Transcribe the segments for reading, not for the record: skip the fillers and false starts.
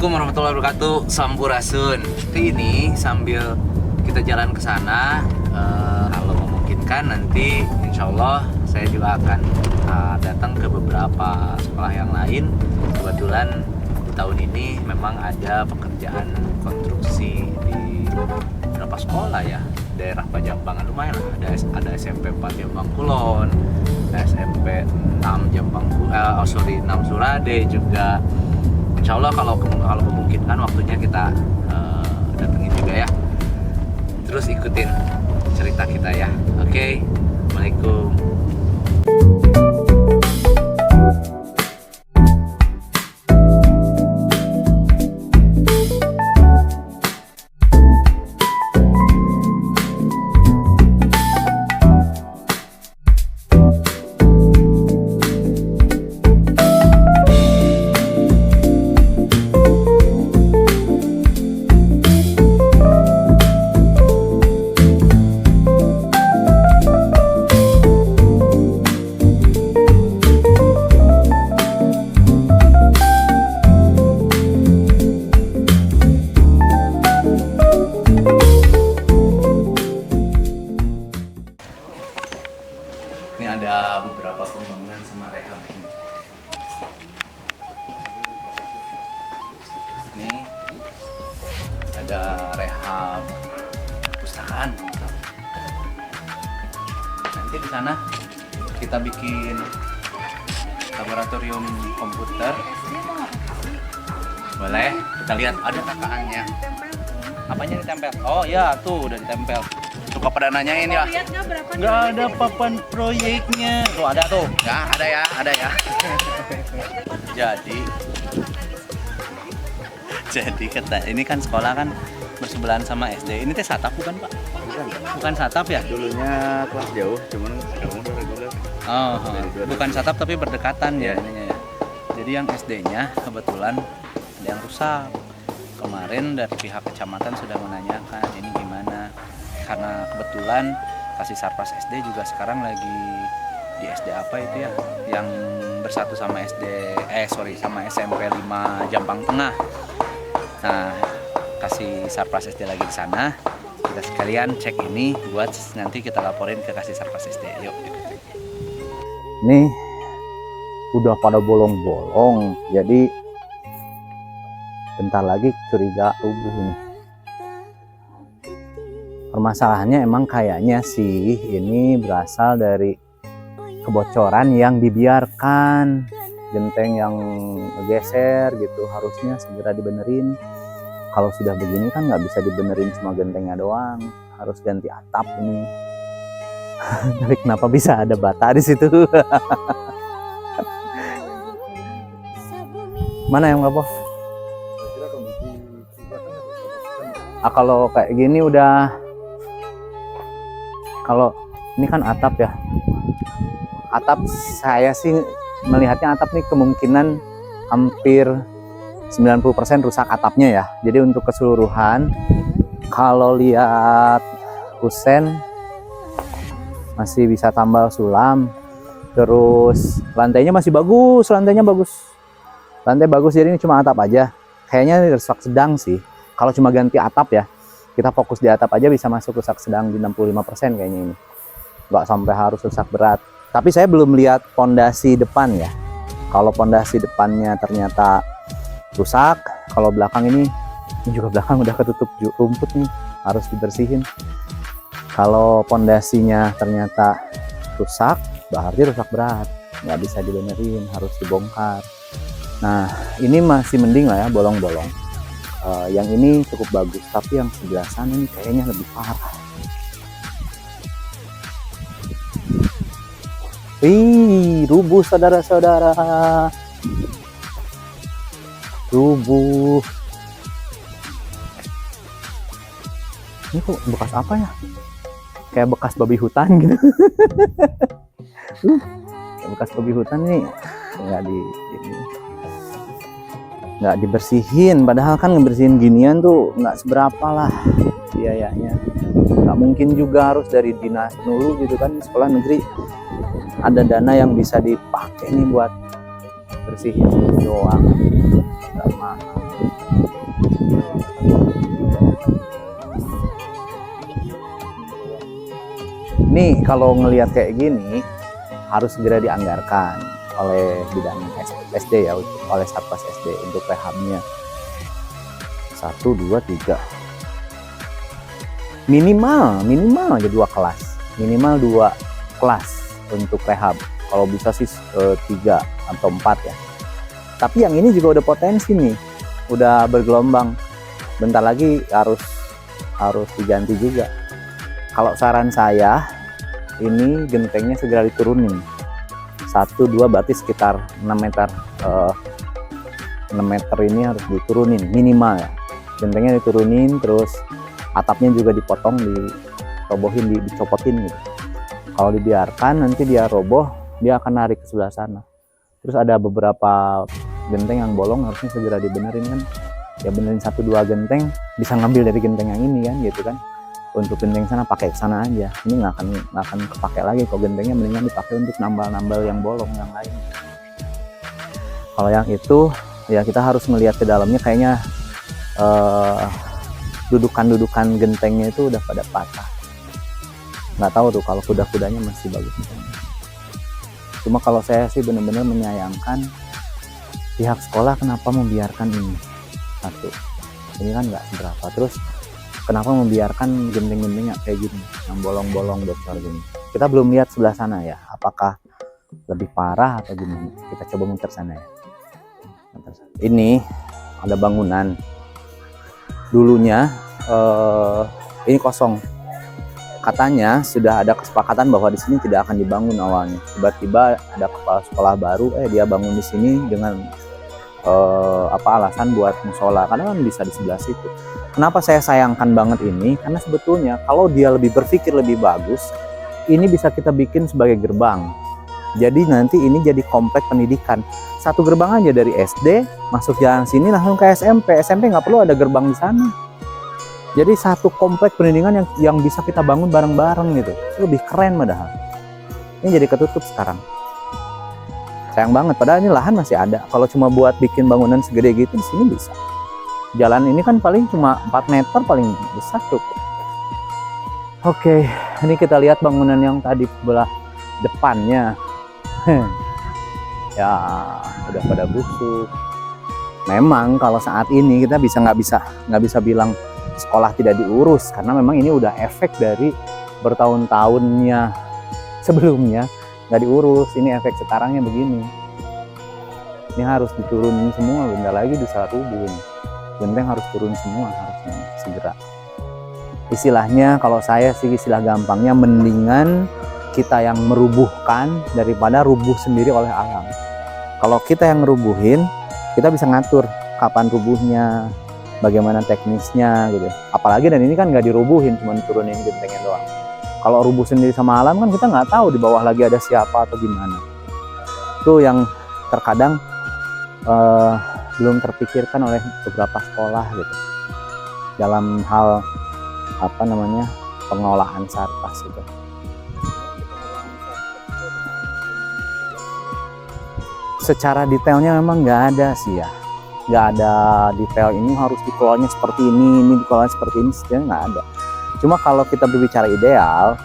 Assalamualaikum warahmatullahi wabarakatuh. Sampurasun. Ini sambil kita jalan ke sana, kalau memungkinkan nanti insya Allah saya juga akan datang ke beberapa sekolah yang lain. Kebetulan di tahun ini memang ada pekerjaan konstruksi di beberapa sekolah ya, daerah Pajambangan lumayan lah. Ada SMP 4 Jambang Kulon, SMP 6 Jambang 6 Surade juga. Insya Allah kalau memungkinkan waktunya kita datengin juga ya. Terus ikutin cerita kita ya. Oke. Assalamualaikum. Ini ada beberapa pembangunan sama rehab ini. Ini ada rehab perpustakaan. Nanti di sana kita bikin laboratorium komputer. Boleh? Kita lihat ada KKN-nya. Apanya ditempel? Oh ya, tuh udah ditempel. Suka pada nanyain ya. Nggak ada papan proyeknya. Tuh ada tuh. Nggak ada ya, ada ya. Jadi kata ini kan sekolah kan bersebelahan sama SD. Ini teh Satap bukan Pak? Bukan Satap ya? Dulunya kelas jauh, cuman sekarang udah reguler. Oh, bukan Satap tapi berdekatan ya ininya ya. Jadi yang SD-nya kebetulan ada yang rusak. Kemarin dari pihak kecamatan sudah menanyakan ini gimana. Karena kebetulan Kasih Sarpas SD juga sekarang lagi di SD apa itu ya, yang bersatu sama sama SMP 5 Jampang Tengah. Nah, Kasih Sarpas SD lagi di sana. Kita sekalian cek ini buat nanti kita laporin ke Kasih Sarpas SD. Yuk. Nih udah pada bolong-bolong, jadi bentar lagi curiga rubuh nih. Permasalahannya emang kayaknya sih ini berasal dari kebocoran yang dibiarkan, genteng yang geser gitu, harusnya segera dibenerin. Kalau sudah begini kan nggak bisa dibenerin cuma gentengnya doang, harus ganti atap ini. Tapi kenapa bisa ada bata di situ? Mana yang nggak, kalau kayak gini udah. Kalau ini kan atap ya, atap saya sih melihatnya atap nih kemungkinan hampir 90% rusak atapnya ya. Jadi untuk keseluruhan kalau lihat kusen masih bisa tambal sulam, terus lantainya masih bagus, lantai bagus, jadi ini cuma atap aja. Kayaknya rusak sedang sih. Kalau cuma ganti atap ya, kita fokus di atap aja bisa masuk rusak sedang di 65% kayaknya ini. Nggak sampai harus rusak berat. Tapi saya belum lihat pondasi depan ya. Kalau pondasi depannya ternyata rusak, kalau belakang ini juga belakang udah ketutup rumput nih, harus dibersihin. Kalau pondasinya ternyata rusak, berarti rusak berat. Nggak bisa dibenerin, harus dibongkar. Nah, ini masih mending lah ya, bolong-bolong. Yang ini cukup bagus, tapi yang sebelah sana ini kayaknya lebih parah. Wih, rubuh saudara-saudara, rubuh. Ini kok bekas apa ya? Kayak bekas babi hutan gitu. Kayak bekas babi hutan nih, nggak dibersihin, padahal kan ngebersihin ginian tuh nggak seberapa lah biayanya. Nggak mungkin juga harus dari dinas dulu gitu kan, sekolah negeri ada dana yang bisa dipakai nih buat bersihin doang, nggak mahal. Nih kalau ngelihat kayak gini harus segera dianggarkan oleh bidang SD ya, oleh Satpas SD untuk rehabnya. 1, 2, 3 minimal aja 2 kelas, minimal 2 kelas untuk rehab. Kalau bisa sih 3 atau 4 ya. Tapi yang ini juga udah potensi nih, udah bergelombang. Bentar lagi harus diganti juga. Kalau saran saya, ini gentengnya segera diturunin. 1, 2 berarti sekitar 6 meter. 6 meter ini harus diturunin minimal ya. Gentengnya diturunin, terus atapnya juga dipotong, dirobohin, dicopotin gitu. Kalau dibiarkan nanti dia roboh, dia akan narik ke sebelah sana. Terus ada beberapa genteng yang bolong, harusnya segera dibenerin kan. Ya benerin 1-2 genteng, bisa ngambil dari genteng yang ini kan gitu kan. Untuk genteng sana pakai ke sana aja. Ini nggak akan kepake lagi kok gentengnya, mendingan dipakai untuk nambal-nambal yang bolong yang lain. Kalau yang itu ya kita harus melihat ke dalamnya, kayaknya dudukan-dudukan gentengnya itu udah pada patah. Nggak tahu tuh kalau kuda-kudanya masih bagus. Cuma kalau saya sih benar-benar menyayangkan pihak sekolah kenapa membiarkan ini. Satu, ini kan nggak seberapa. Terus kenapa membiarkan genteng-gentengnya kayak gini, yang bolong-bolong bocor gini. Kita belum lihat sebelah sana ya, apakah lebih parah atau gimana. Kita coba muter sana ya. Ini ada bangunan. Dulunya ini kosong. Katanya sudah ada kesepakatan bahwa di sini tidak akan dibangun awalnya. Tiba-tiba ada kepala sekolah baru, dia bangun di sini dengan alasan buat musola, karena kan bisa di sebelah situ. Kenapa saya sayangkan banget ini? Karena sebetulnya kalau dia lebih berpikir lebih bagus, ini bisa kita bikin sebagai gerbang. Jadi nanti ini jadi komplek pendidikan. Satu gerbang aja dari SD masuk jalan sini langsung ke SMP. SMP nggak perlu ada gerbang di sana. Jadi satu komplek pendidikan yang bisa kita bangun bareng-bareng gitu. Itu lebih keren padahal. Ini jadi ketutup sekarang. Sayang banget, padahal ini lahan masih ada. Kalau cuma buat bikin bangunan segede gitu di sini bisa. Jalan ini kan paling cuma 4 meter paling besar cukup. Oke, ini kita lihat bangunan yang tadi belah depannya. Ya, udah pada busuk. Memang kalau saat ini kita nggak bisa bilang sekolah tidak diurus, karena memang ini udah efek dari bertahun-tahunnya sebelumnya nggak diurus. Ini efek sekarangnya begini. Ini harus diturunin semua, bentar lagi bisa rubuh. Genteng harus turun semua, harusnya segera. Istilahnya kalau saya sih istilah gampangnya, mendingan kita yang merubuhkan daripada rubuh sendiri oleh alam. Kalau kita yang ngerubuhin, kita bisa ngatur kapan rubuhnya, bagaimana teknisnya gitu. Apalagi dan ini kan nggak dirubuhin, cuma turunin gentengnya doang. Kalau rubuh sendiri sama alam kan kita nggak tahu di bawah lagi ada siapa atau gimana. Itu yang terkadang belum terpikirkan oleh beberapa sekolah gitu dalam hal pengelolaan Satpas itu. Secara detailnya memang nggak ada sih ya, nggak ada detail ini harus dikelolanya seperti ini dikelolanya seperti ini, sebenarnya nggak ada. Cuma kalau kita berbicara ideal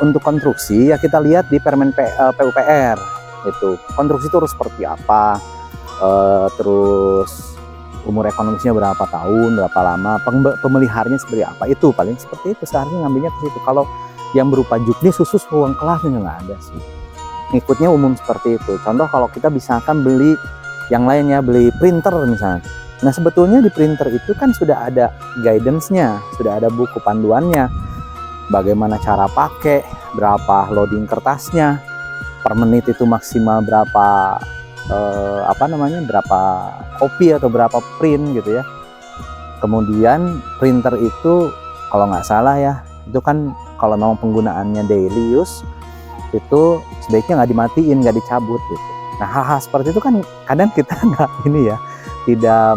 untuk konstruksi ya kita lihat di Permen PUPR itu konstruksi itu harus seperti apa, terus umur ekonomisnya berapa tahun, berapa lama, pemeliharanya seperti apa, itu paling seperti itu seharusnya ngambilnya ke situ. Kalau yang berupa juknis khusus ruang kelasnya nggak ada sih, ngikutnya umum seperti itu. Contoh kalau kita misalkan beli yang lainnya, beli printer misalnya, nah sebetulnya di printer itu kan sudah ada guidance-nya, sudah ada buku panduannya, bagaimana cara pakai, berapa loading kertasnya, per menit itu maksimal berapa berapa kopi atau berapa print gitu ya. Kemudian printer itu kalau nggak salah ya, itu kan kalau memang penggunaannya daily use itu sebaiknya nggak dimatiin, nggak dicabut gitu. Nah hal-hal seperti itu kan kadang kita nggak tidak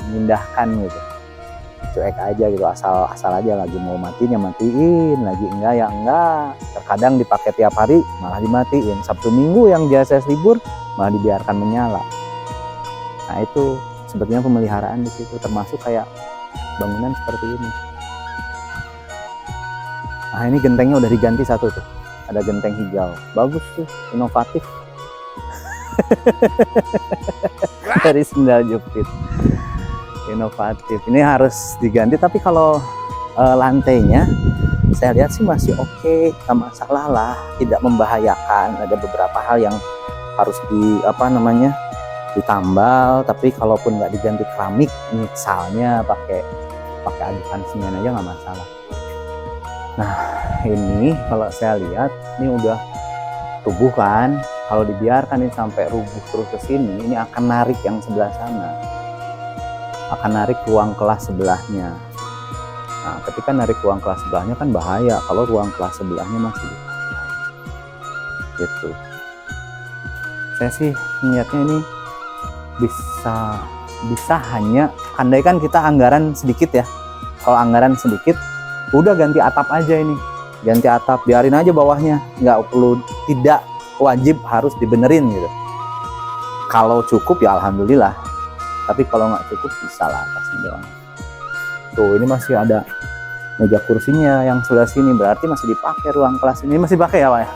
mengindahkan gitu, cuek aja gitu, asal aja, lagi mau matiin ya matiin, lagi enggak ya enggak. Terkadang dipakai tiap hari malah dimatiin, Sabtu Minggu yang biasa libur malah dibiarkan menyala. Nah itu sebetulnya pemeliharaan di situ, termasuk kayak bangunan seperti ini. Nah ini gentengnya udah diganti satu tuh, ada genteng hijau, bagus tuh, inovatif. Dari sendal jepit, inovatif. Ini harus diganti, tapi kalau lantainya saya lihat sih masih oke, nggak masalah lah, tidak membahayakan. Ada beberapa hal yang harus ditambal, tapi kalaupun nggak diganti keramik, misalnya pakai adukan semen aja nggak masalah. Nah ini kalau saya lihat ini udah rubuh kan, kalau dibiarkan ini sampai rubuh terus ke sini, ini akan narik yang sebelah sana, akan narik ruang kelas sebelahnya. Nah ketika narik ruang kelas sebelahnya kan bahaya kalau ruang kelas sebelahnya masih dipakai gitu. Saya sih melihatnya ini bisa hanya andaikan kita anggaran sedikit ya. Kalau anggaran sedikit udah ganti atap aja ini, ganti atap, biarin aja bawahnya, nggak perlu, tidak wajib harus dibenerin gitu. Kalau cukup ya alhamdulillah, tapi kalau nggak cukup bisa lah atasnya doang. Tuh ini masih ada meja kursinya yang sebelah sini, berarti masih dipakai ruang kelas ini, masih pakai ya Pak ya.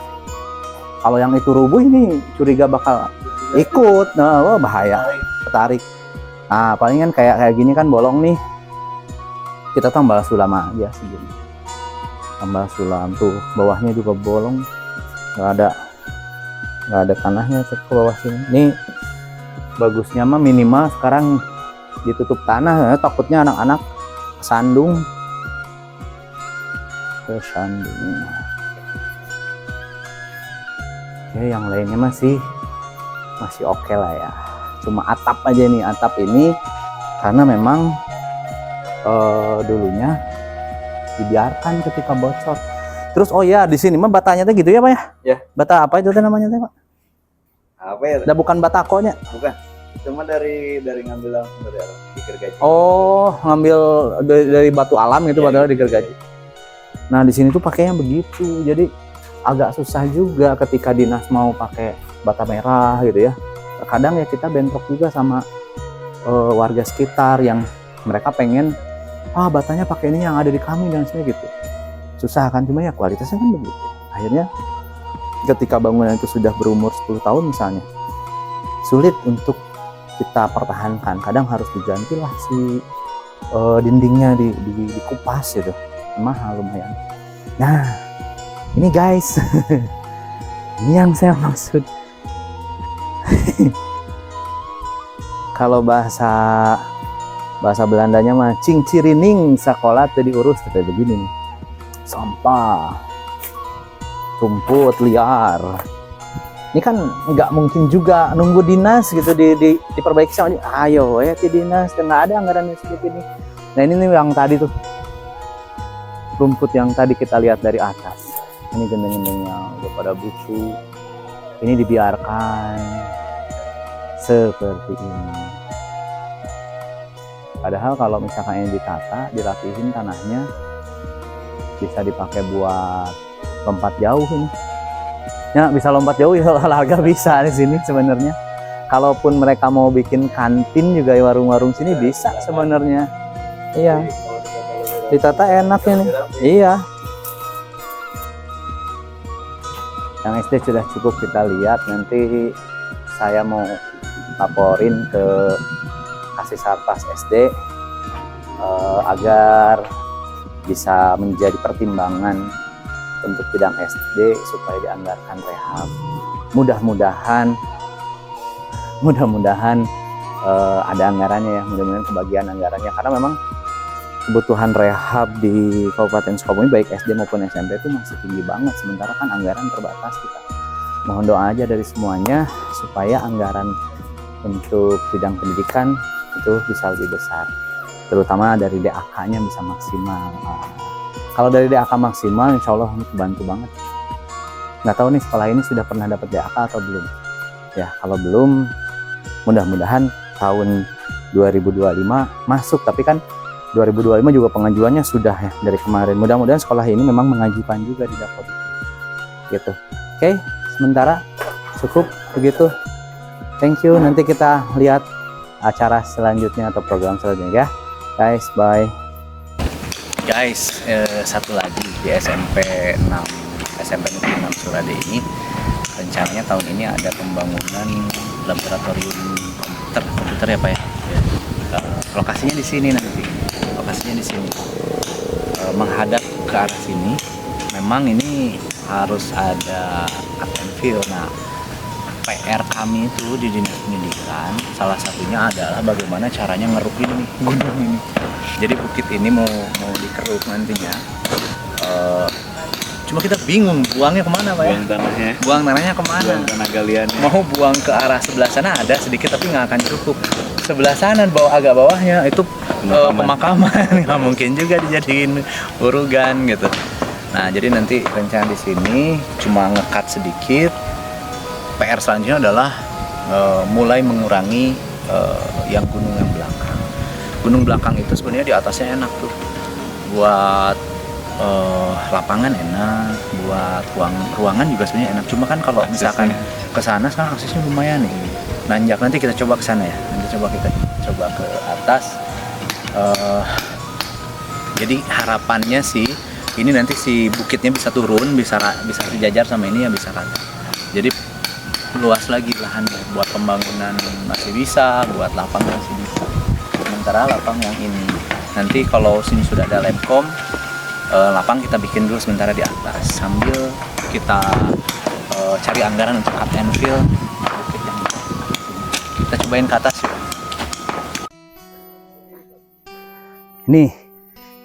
Kalau yang itu rubuh ini curiga bakal ikut, nah wah bahaya, ketarik. Nah palingan kayak gini kan bolong nih, kita tambal sulam aja segini, tambal sulam. Tuh bawahnya juga bolong, nggak ada tanahnya ke bawah sini. Nih bagusnya mah minimal sekarang ditutup tanah, takutnya anak-anak kesandung. Oke, yang lainnya masih oke lah ya. Cuma atap aja nih, atap ini karena memang dulunya dibiarkan ketika bocor. Terus oh ya di sini mah batanya tuh gitu ya Pak ya? Ya. Bata apa itu namanya Pak? Apa ya? Udah bukan batakonya? Bukan. Cuma dari ngambil langsung dari alam di gergaji. Oh, ngambil dari batu alam gitu, ya, padahal di gergaji. Nah di sini tuh pakainya begitu, jadi agak susah juga ketika dinas mau pakai bata merah gitu ya. Terkadang ya kita bentrok juga sama warga sekitar yang mereka pengen batanya pakai ini yang ada di kami dan sebagainya gitu. Susah kan, cuma ya kualitasnya kan begitu. Akhirnya ketika bangunan itu sudah berumur 10 tahun misalnya, sulit untuk kita pertahankan. Kadang harus digantilah si dindingnya, dikupas gitu, mahal lumayan. Nah ini guys ini yang saya maksud. Kalau bahasa Belandanya mah cingcirining sekolah tadi diurus seperti begini nih. Sampah, rumput liar. Ini kan nggak mungkin juga nunggu dinas gitu diperbaiki sama dia. Ayo ya di dinas, nggak ada anggaran seperti ini. Nah ini nih yang tadi tuh, rumput yang tadi kita lihat dari atas. Ini gendeng-gendengnya udah pada busuk. Ini dibiarkan seperti ini. Padahal kalau misalkan ini ditata, dirapihin tanahnya, bisa dipakai buat lompat jauh ini. Ya bisa lompat jauh ya, olahraga bisa di sini sebenarnya. Kalaupun mereka mau bikin kantin juga warung-warung sini bisa sebenarnya. Iya. Ditata enak ini. Iya. Yang SD sudah cukup kita lihat, nanti saya mau laporin ke Kasih Sarpas SD agar bisa menjadi pertimbangan untuk bidang SD supaya dianggarkan rehab. Mudah-mudahan ada anggarannya ya, mudah-mudahan kebagian anggarannya, karena memang kebutuhan rehab di Kabupaten Sukabumi baik SD maupun SMP itu masih tinggi banget, sementara kan anggaran terbatas kita. Mohon doa aja dari semuanya supaya anggaran untuk bidang pendidikan itu bisa lebih besar, terutama dari DAK-nya bisa maksimal. Kalau dari DAK maksimal, insya Allah bantu banget. Nggak tahu nih sekolah ini sudah pernah dapat DAK atau belum. Ya kalau belum, mudah-mudahan tahun 2025 masuk. Tapi kan 2025 juga pengajuannya sudah ya dari kemarin. Mudah-mudahan sekolah ini memang mengajukan juga di Dapodik. Gitu. Oke, sementara cukup begitu. Thank you. Nanti kita lihat acara selanjutnya atau program selanjutnya ya guys. Bye guys. Satu lagi di SMP 6 Surade ini rencananya tahun ini ada pembangunan laboratorium komputer ya Pak ya. Lokasinya di sini nanti. Lokasinya di sini. Menghadap ke arah sini. Memang ini harus ada cut and fill. Nah, PR kami itu di Dinas Pendidikan salah satunya adalah bagaimana caranya ngeruk ini gunung ini. Jadi bukit ini mau dikeruk nantinya. Cuma kita bingung buangnya kemana Pak ya? Buang tanahnya kemana? Buang tanah galian. Mau buang ke arah sebelah sana ada sedikit tapi nggak akan cukup. Sebelah sana agak bawahnya itu pemakaman. Nggak mungkin juga dijadiin urugan gitu. Nah jadi nanti rencana di sini cuma ngekat sedikit. PR selanjutnya adalah mulai mengurangi yang gunung yang belakang. Gunung belakang itu sebenarnya di atasnya enak tuh buat lapangan enak, buat ruangan juga sebenarnya enak. Cuma kan kalau misalkan ke sana sekarang aksesnya lumayan nih. Nanjak, nanti kita coba ke sana ya. Nanti kita coba ke atas. Jadi harapannya sih ini nanti si bukitnya bisa turun, bisa sejajar sama ini ya, bisa rata. Jadi luas lagi lahannya buat pembangunan masih bisa, buat lapang masih bisa. Sementara lapang yang ini nanti kalau sini sudah ada lemkom, lapang kita bikin dulu sementara di atas sambil kita cari anggaran untuk cut and fill bukit yang kita cobain ke atas yuk.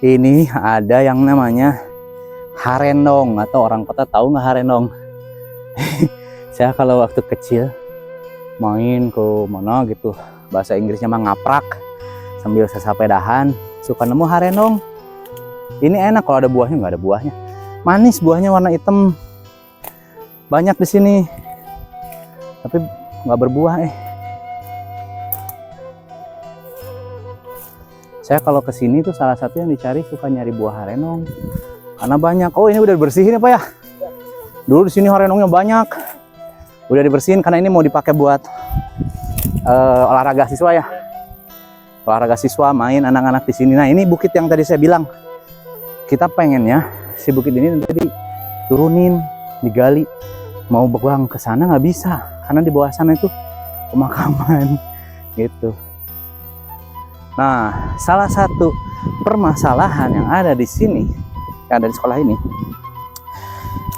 Ini ada yang namanya harenong, atau orang kota tahu nggak harenong? Saya kalau waktu kecil main ke mana gitu, bahasa Inggrisnya mah ngaprak, sambil sesapedahan suka nemu harenong. Ini enak kalau ada buahnya, nggak ada buahnya. Manis buahnya warna hitam. Banyak di sini. Tapi nggak berbuah Saya kalau kesini tuh salah satu yang dicari suka nyari buah harenong. Karena banyak. Oh, ini udah dibersihin ya Pak ya? Dulu di sini harenongnya banyak. Udah dibersihin karena ini mau dipakai buat olahraga siswa ya. Olahraga siswa main anak-anak di sini. Nah, ini bukit yang tadi saya bilang. Kita pengennya si bukit ini nanti diturunin, digali. Mau buang ke sana nggak bisa karena di bawah sana itu pemakaman gitu. Nah, salah satu permasalahan yang ada di sini, yang ada di sekolah ini,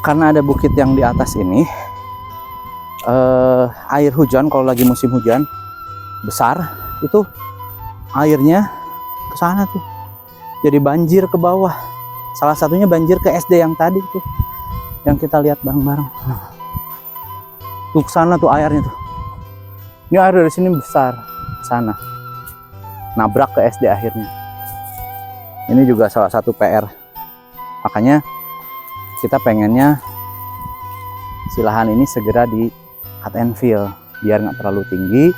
karena ada bukit yang di atas ini, air hujan kalau lagi musim hujan besar itu airnya ke sana tuh, jadi banjir ke bawah. Salah satunya banjir ke SD yang tadi tuh, yang kita lihat bareng-bareng. Tuh ke sana tuh airnya tuh. Ini air dari sini besar ke sana. Nabrak ke SD akhirnya. Ini juga salah satu PR. Makanya kita pengennya si lahan ini segera di cut and fill biar nggak terlalu tinggi.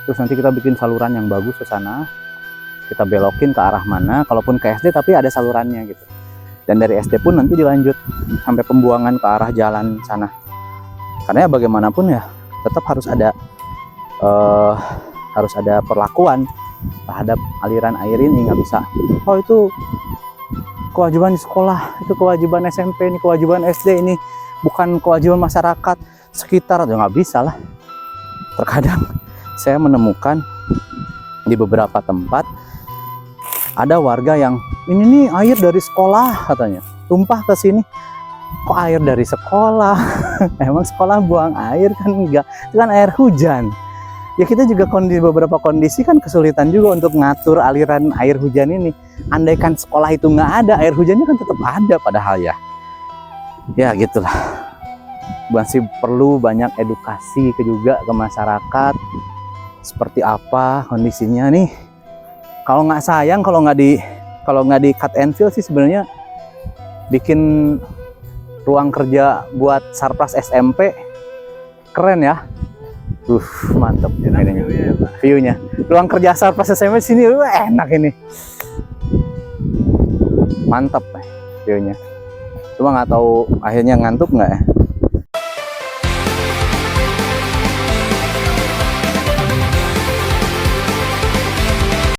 Terus nanti kita bikin saluran yang bagus ke sana. Kita belokin ke arah mana, kalaupun ke SD tapi ada salurannya gitu. Dan dari SD pun nanti dilanjut sampai pembuangan ke arah jalan sana. Karena ya bagaimanapun ya tetap harus ada perlakuan terhadap aliran air ini. Nggak bisa, oh itu kewajiban di sekolah, itu kewajiban SMP, ini kewajiban SD, ini bukan kewajiban masyarakat sekitar. Ya nggak bisa lah. Terkadang saya menemukan di beberapa tempat ada warga yang ini nih air dari sekolah katanya tumpah ke sini. Kok air dari sekolah? Emang sekolah buang air kan? Enggak, itu kan air hujan. Ya kita juga di beberapa kondisi kan kesulitan juga untuk ngatur aliran air hujan ini. Andaikan sekolah itu nggak ada, air hujannya kan tetap ada padahal ya. Ya gitulah. Masih perlu banyak edukasi juga ke masyarakat. Seperti apa kondisinya nih? Kalau nggak sayang, kalau nggak di cut and fill sih sebenarnya bikin ruang kerja buat Sarpras SMP keren ya. Mantap view-nya. Ruang kerja Sarpras SMP sini enak ini. Mantap view-nya. Cuma nggak tahu akhirnya ngantuk nggak ya.